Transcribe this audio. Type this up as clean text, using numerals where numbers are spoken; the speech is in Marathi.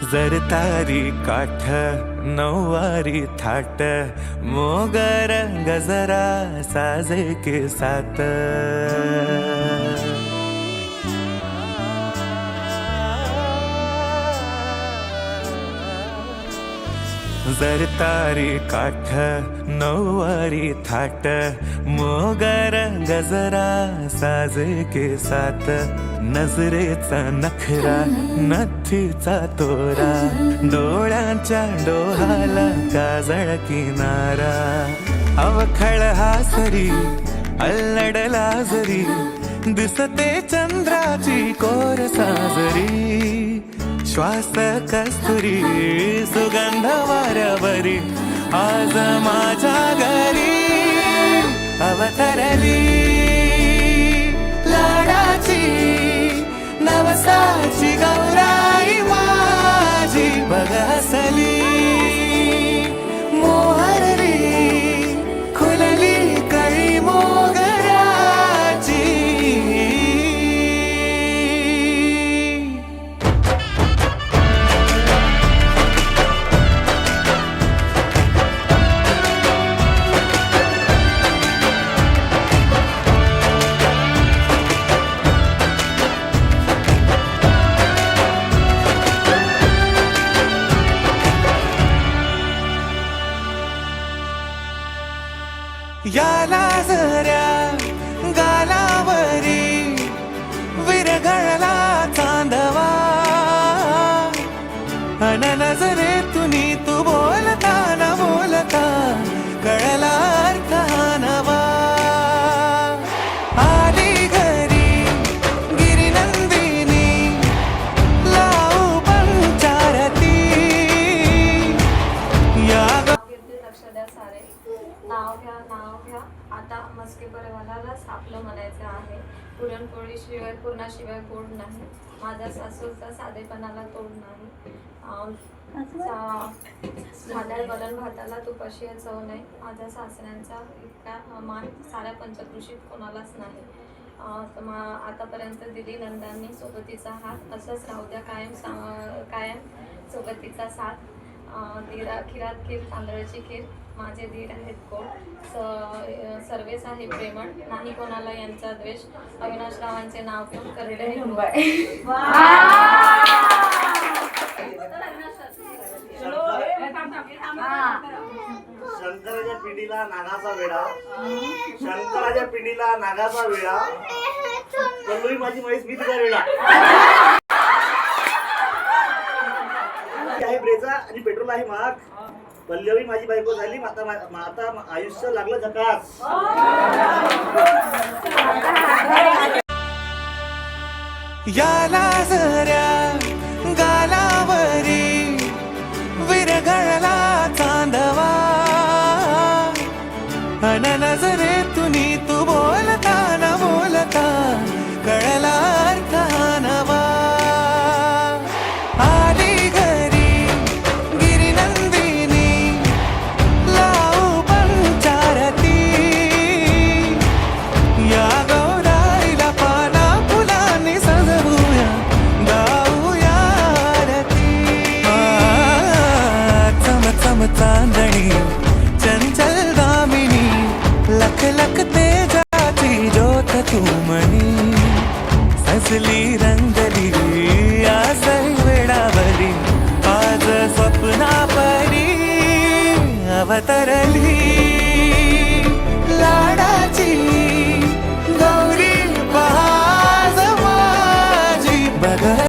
जर तारी काठ नऊवारी थाट मोगर गजरा साजे के साथ जर तारी काठ नऊवारी थाट मोगर गजरा साजे के साथ नजरेचा नखरा नथीचा तोरा डोळ्यांच्या डोहाला काजळ किनारा अवखळ हासरी अल्लडला जरी दिसते चंद्राची कोर साजरी श्वास कस्तुरी सुगंध वाऱ्यावरी आज माझ्या घरी अवतरली लाडाची नवसाची गौराई माझी बघ हसली मोहरली खुलली कळी मोगराची याला जऱ्या गालावरी विरघळला चांदवा अन नजरे तुनी तू बोलता न बोलता कळला अर्थ हा नवा आली घरी गिरिनंदिनी लावू पंचारती या लक्ष द्या सारे नाव घ्या आता मस्के परिवारालाच आपलं म्हणायचं आहे. पुरणपोळी शिवाय पूर्णाशिवाय गोड नाही. माझ्या सासूचा साधेपणाला तोड नाही. माझ्या वरण भाताला तुपाशी चव नाही. माझ्या सासऱ्यांचा इतका मान साऱ्या पंचकृषीत कोणालाच नाही. आतापर्यंत दिली नंदांनी सोबतीचा हात असंच राहू द्या कायम सोबतीचा साथ. खिरात खीर तांदळाची खीर माझे दीर आहेत गोड सर्वेच आहे प्रेमळ नाही कोणाला यांचा द्वेष. अविनाशरावांचे नाव घेऊन करडे शंकराच्या पिढीला नागाचा वेळा शंकराच्या पिढीला नागाचा वेळा कल्लूही माझी म्हैस मी तिचा वेळा आहे ब्रेजा आणि पेट्रोल आहे महाग. पल्लवी माझी बायको झाली आता आयुष्य लागलं झकास. याला जऱ्या गालावरी विरघळला चांदवा अन नजरे तुनी तू बोलता न बोलता कळला अर्थ हा नवा आली घरी गिरिनंदिनी लावू पंचारती या गौराईला पाना फुलांनी सजवूया गाऊया आरती. चम चम चांदणी चंचल दामिनी लख लख तेजाची ज्योत तू मनी सजली रंगली